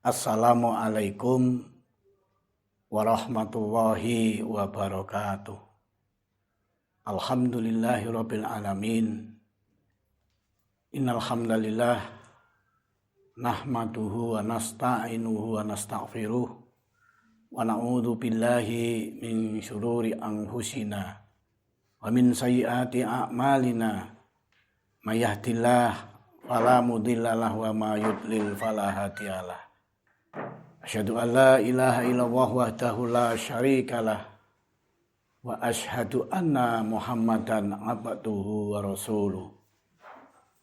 Assalamualaikum warahmatullahi wabarakatuh. Alhamdulillahirabbil alamin. Innal hamdalillah nahmaduhu wa nasta'inuhu wa nastaghfiruh wa na'udzu billahi min syururi anfusina wa min sayyiati a'malina. May yahdihillahu fala mudhillalah wa may yudlil fala hadiyalah. Asyhadu an la ilaha illallah wahdahu la syarikalah wa asyhadu anna Muhammadan abduhu wa rasuluh.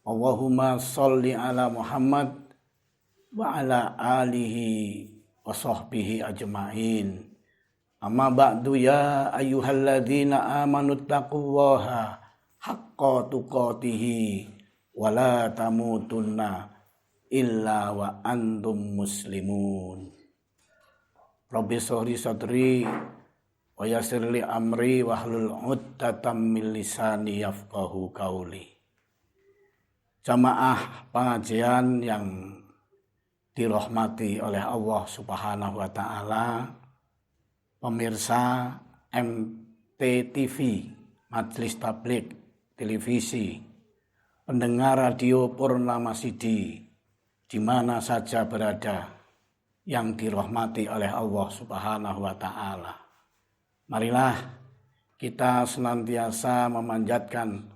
Allahumma sholli ala Muhammad wa ala alihi wa sahbihi ajma'in. Amma ba'du ya ayyuhalladzina amanu taqullaha haqqa tuqatih wa la tamutunna illa wa antum muslimun. Rabbi shrah sadri wa yassir li amri wahlul 'uqdatam min lisani yafqahu qauli. Jamaah pengajian yang dirahmati oleh Allah Subhanahu wa taala, pemirsa MTTV, Majelis Tabligh Televisi, pendengar radio Purnama Sidi di mana saja berada yang dirahmati oleh Allah Subhanahu wa taala. Marilah kita senantiasa memanjatkan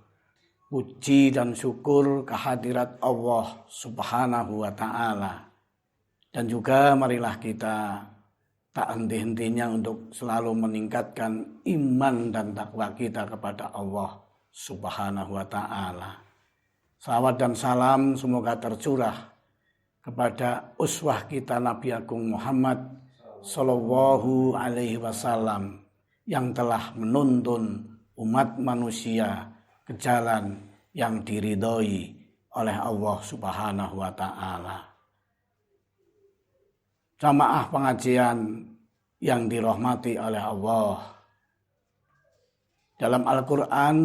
puji dan syukur kehadirat Allah Subhanahu wa taala. Dan juga marilah kita tak henti-hentinya untuk selalu meningkatkan iman dan takwa kita kepada Allah Subhanahu wa taala. Salawat dan salam semoga tercurah kepada uswah kita Nabi Agung Muhammad Sallallahu Alaihi Wasallam yang telah menuntun umat manusia ke jalan yang diridhoi oleh Allah Subhanahu wa taala. Jamaah pengajian yang dirahmati oleh Allah. Dalam Al-Qur'an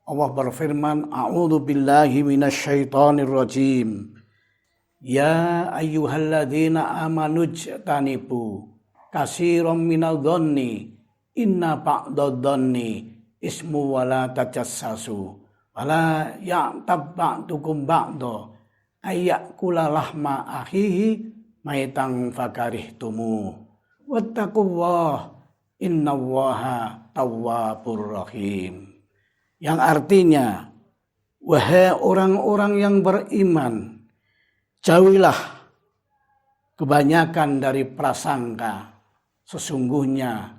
Allah berfirman, A'udzu billahi minasyaitonir rajim. Ya ayyuhalladzina amanu jtanibu katsiran minadh-dhanni inna ba'dadh-dhanni ismu wala tajassasu wala ya'tab ba'dukum ba'da ayyakula lahma akhihi maitan fakarihtumu wattaqullah innallaha tawwabur rahim. Yang artinya, wahai orang-orang yang beriman, jauhilah kebanyakan dari prasangka. Sesungguhnya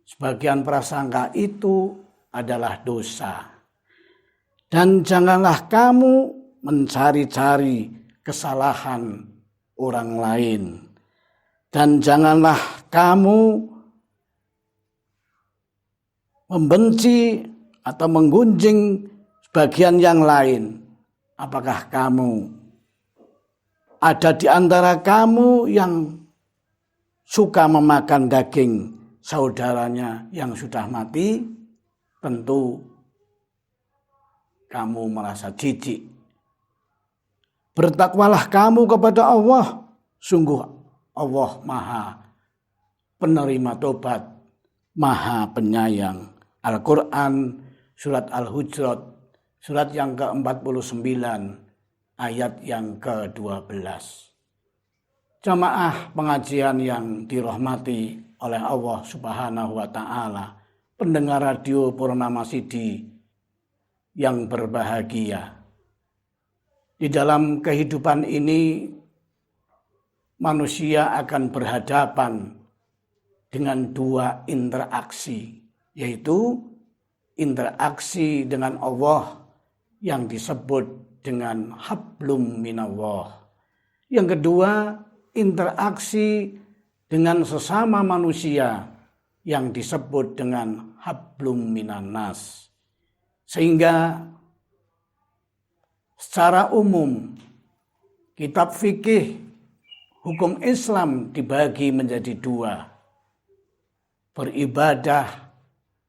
sebagian prasangka itu adalah dosa. Dan janganlah kamu mencari-cari kesalahan orang lain. Dan janganlah kamu membenci atau menggunjing sebagian yang lain. Apakah kamu ada di antara kamu yang suka memakan daging saudaranya yang sudah mati? Tentu kamu merasa jijik. Bertakwalah kamu kepada Allah. Sungguh Allah Maha penerima tobat, Maha penyayang. Al-Quran Surat Al-Hujurat, surat yang ke-49, ayat yang ke-12. Jamaah pengajian yang dirahmati oleh Allah Subhanahu wa taala, pendengar radio Purnama Sidi yang berbahagia. Di dalam kehidupan ini manusia akan berhadapan dengan dua interaksi, yaitu interaksi dengan Allah yang disebut dengan hablum minallah. Yang kedua, interaksi dengan sesama manusia yang disebut dengan hablum minannas. Sehingga secara umum kitab fikih hukum Islam dibagi menjadi dua. Beribadah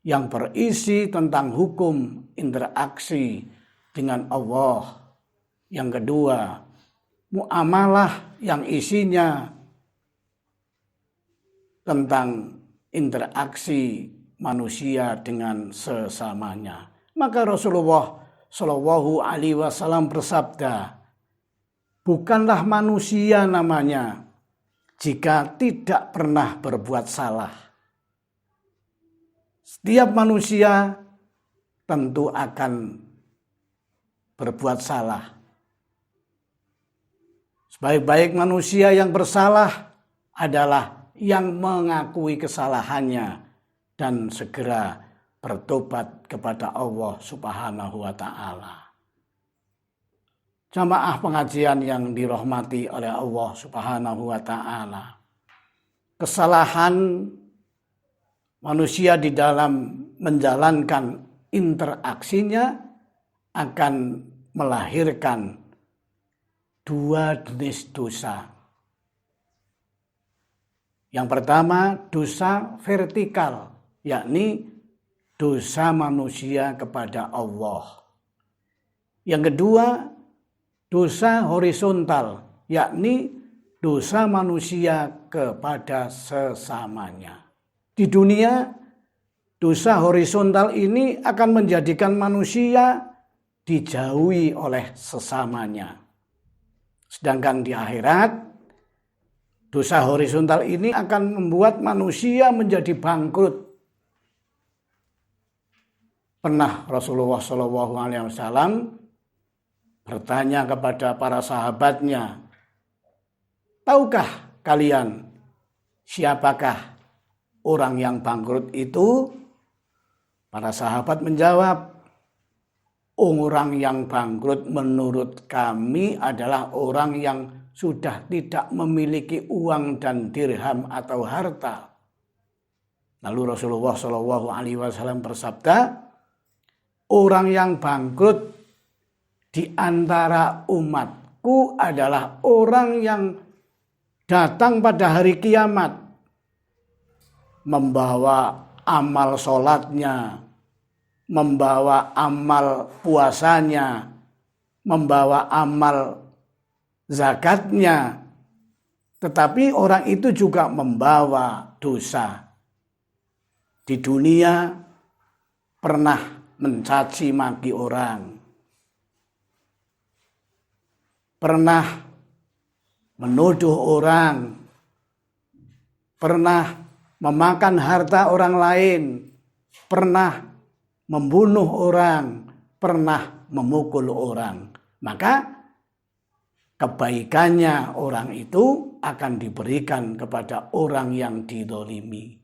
yang berisi tentang hukum interaksi dengan Allah. Yang kedua, muamalah yang isinya tentang interaksi manusia dengan sesamanya. Maka Rasulullah Shallallahu Alaihi Wasallam bersabda, bukanlah manusia namanya jika tidak pernah berbuat salah. Setiap manusia tentu akan berbuat salah. Sebaik-baik manusia yang bersalah adalah yang mengakui kesalahannya dan segera bertobat kepada Allah Subhanahu wa Ta'ala. Jamaah pengajian yang dirahmati oleh Allah Subhanahu wa Ta'ala. Kesalahan manusia di dalam menjalankan interaksinya akan melahirkan dua jenis dosa. Yang pertama, dosa vertikal, yakni dosa manusia kepada Allah. Yang kedua, dosa horizontal, yakni dosa manusia kepada sesamanya. Di dunia, dosa horizontal ini akan menjadikan manusia dijauhi oleh sesamanya. Sedangkan di akhirat, dosa horizontal ini akan membuat manusia menjadi bangkrut. Pernah Rasulullah SAW bertanya kepada para sahabatnya, tahukah kalian siapakah orang yang bangkrut itu? Para sahabat menjawab, orang yang bangkrut menurut kami adalah orang yang sudah tidak memiliki uang dan dirham atau harta. Lalu Rasulullah SAW bersabda, orang yang bangkrut di antara umatku adalah orang yang datang pada hari kiamat membawa amal sholatnya, membawa amal puasanya, membawa amal zakatnya, tetapi orang itu juga membawa dosa. Di dunia pernah mencaci maki orang, pernah menuduh orang, pernah memakan harta orang lain, pernah membunuh orang, pernah memukul orang. Maka kebaikannya orang itu akan diberikan kepada orang yang dizalimi.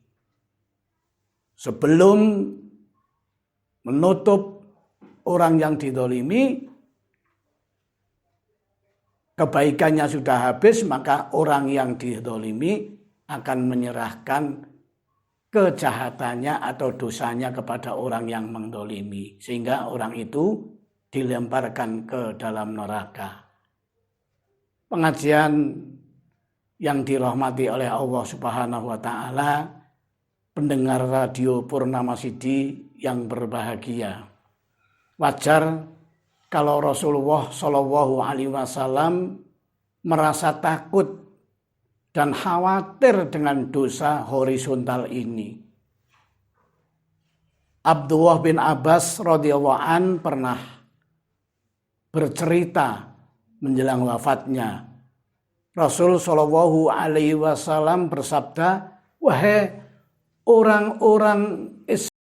Sebelum menutup orang yang dizalimi, kebaikannya sudah habis, maka orang yang dizalimi akan menyerahkan kejahatannya atau dosanya kepada orang yang menzalimi, sehingga orang itu dilemparkan ke dalam neraka. Pengajian yang dirahmati oleh Allah Subhanahu wa Ta'ala, pendengar radio Purnama Sidi yang berbahagia. Wajar kalau Rasulullah Shallallahu Alaihi Wasallam merasa takut dan khawatir dengan dosa horizontal ini. Abdullah bin Abbas radhiyallahu an pernah bercerita menjelang wafatnya. Rasul Shallallahu Alaihi Wasallam bersabda, wahai orang-orang